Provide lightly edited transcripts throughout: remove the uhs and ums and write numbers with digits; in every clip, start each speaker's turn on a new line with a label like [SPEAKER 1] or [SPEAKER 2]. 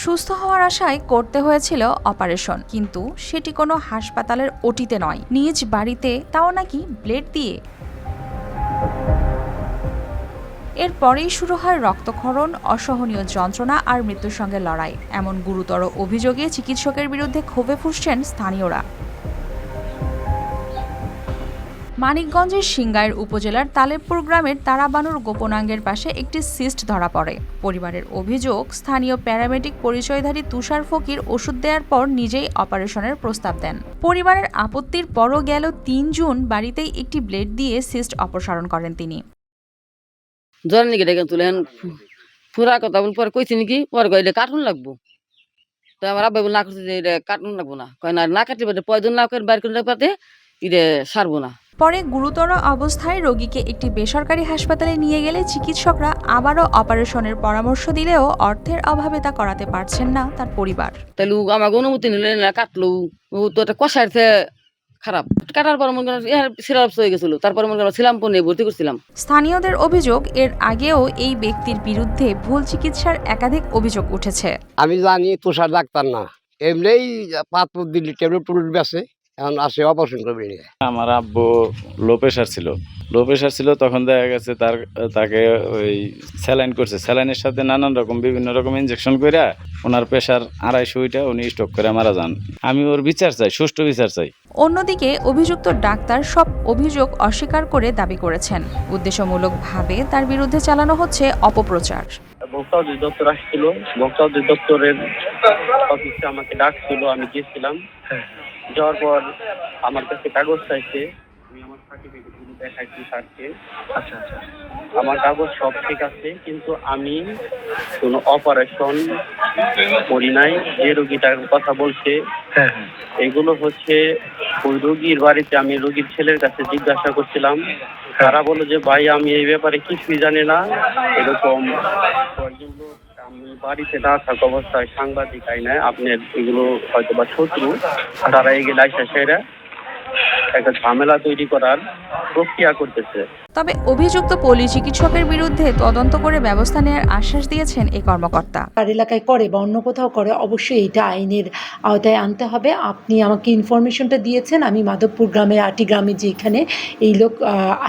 [SPEAKER 1] সুস্থ হওয়ার আশায় করতে হয়েছিল অপারেশন, কিন্তু সেটি কোনো হাসপাতালের ওটিতে নয়, নিজ বাড়িতে, তাও নাকি ব্লেড দিয়ে। এরপরেই শুরু হয় রক্তক্ষরণ, অসহনীয় যন্ত্রণা আর মৃত্যুর সঙ্গে লড়াই। এমন গুরুতর অভিযোগে চিকিৎসকের বিরুদ্ধে ক্ষোভে ফুঁসছেন স্থানীয়রা। মানিকগঞ্জের সিংগাইর উপজেলার তালেবপুর গ্রামের তারাবানুর গোপনাঙ্গের পাশে একটি সিস্ট ধরা পড়ে। পরিবারের অভিযোগ, স্থানীয় প্যারামেডিক পরিচয়ধারী তুষার ফকির ওষুধ দেওয়ার পর নিজেই অপারেশনের প্রস্তাব দেন। পরিবারের আপত্তির পরও গেল ৩ জুন বাড়িতেই একটি ব্লেড দিয়ে সিস্ট অপসারণ করেন তিনি।
[SPEAKER 2] জ্বর নাকি ডেকে তুলেন পুরা কথা বল পরে কইছি নাকি পরে কইলে কার্টুন লাগবো। তো আমার আব্বা বলে না করছে যে এটা কার্টুন লাগবো না, কয় না কাটতে পারে পয়জন না করে বাইর করে পাতে এটা সারবো না।
[SPEAKER 1] পরে গুরুতর অবস্থায় রোগীকে একটি বেসরকারি হাসপাতালে নিয়ে গেলে চিকিৎসকরা আবারও অপারেশনের পরামর্শ দিলেও অর্থের অভাবে তা করাতে পারছেন না তার পরিবার।
[SPEAKER 2] তাহলে আমাকে অনুমতি নিলে না কাটলো, ও তো একটা কষাইছে খারাপ। কাটার পর মনে করেন সিরাপ হয়ে গেছিল, তারপর মনে করেন ছিলাম পরে ভর্তি করছিলাম।
[SPEAKER 1] স্থানীয়দের অভিযোগ, এর আগেও এই ব্যক্তির বিরুদ্ধে ভুল চিকিৎসার একাধিক অভিযোগ উঠেছে।
[SPEAKER 3] আমি জানি তুষার ডাক্তার না, এমনিই পাত্র দিল্লি ট্যাবলেট টুবলেট বেছে, এখন আসে অপারেশন করবে।
[SPEAKER 4] আমার আব্বু লো প্রেশার ছিল, তখন দেখা গেছে তাকে ওই স্যালাইন করছে, স্যালাইনের সাথে নানান রকম বিভিন্ন রকম ইনজেকশন করে ওনার প্রেশার 250 উনি স্ট্রোক করে মারা যান। আমি ওর বিচার চাই, সুষ্ঠু বিচার চাই।
[SPEAKER 1] অন্যদিকে অভিযুক্ত ডাক্তার সব অভিযোগ অস্বীকার করে দাবি করেছেন, উদ্দেশ্যমূলকভাবে তার বিরুদ্ধে চালানো হচ্ছে অপপ্রচার।
[SPEAKER 5] ভোক্তা অধিদপ্তর আসছিল, ভোক্তা অধিদপ্তরের অফিসে আমাকে ডাকছিল, আমি গিয়েছিলাম। যাওয়ার পর আমার কাছে কাগজ চাইছে, আমি আমার সার্টিফিকেটগুলো দেখাইছি স্যারকে। আচ্ছা, আমার কাগজ সব ঠিক আছে, কিন্তু আমি কোনো অপারেশন করি নাই। যে রোগীটার কথা বলছে এগুলো হচ্ছে ওই রোগীর বাড়িতে। আমি রোগীর ছেলের কাছে জিজ্ঞাসা করছিলাম, তারা বললো যে ভাই আমি এই ব্যাপারে কিছুই জানি না। এরকম কয়েকজন লোক আমি বাড়িতে না থাকা অবস্থায় সাংবাদিক আইনে আপনার এগুলো হয়তো বা শত্রু, তারা এগুলো আইসা সেরা একটা ঝামেলা তৈরি করার প্রক্রিয়া করতেছে।
[SPEAKER 1] তবে অভিযুক্ত পলি চিকিৎসকের বিরুদ্ধে তদন্ত করে ব্যবস্থা নেওয়ার আশ্বাস দিয়েছেন এই কর্মকর্তা।
[SPEAKER 6] তার এলাকায় করে বা অন্য কোথাও করে, অবশ্যই এটা আইনের আওতায় আনতে হবে। আপনি আমাকে ইনফরমেশনটা দিয়েছেন, আমি মাধবপুর গ্রামে আটি গ্রামে যেখানে এই লোক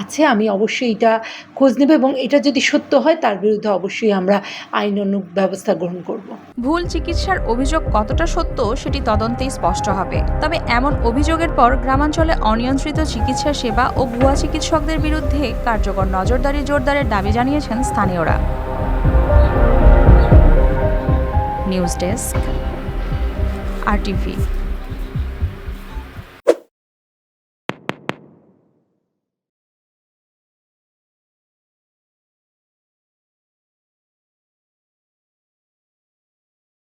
[SPEAKER 6] আছে, আমি অবশ্যই এটা খোঁজ নেব এবং এটা যদি সত্য হয় তার বিরুদ্ধে অবশ্যই আমরা আইনানুগ ব্যবস্থা গ্রহণ করব।
[SPEAKER 1] ভুল চিকিৎসার অভিযোগ কতটা সত্য সেটি তদন্তেই স্পষ্ট হবে। তবে এমন অভিযোগের পর গ্রামাঞ্চলে অনিয়ন্ত্রিত চিকিৎসা সেবা ও ভুয়া চিকিৎসকদের বিরুদ্ধে কার্যকর নজরদারি জোরদারের দাবি জানিয়েছেন স্থানীয়রা। News desk, RTV।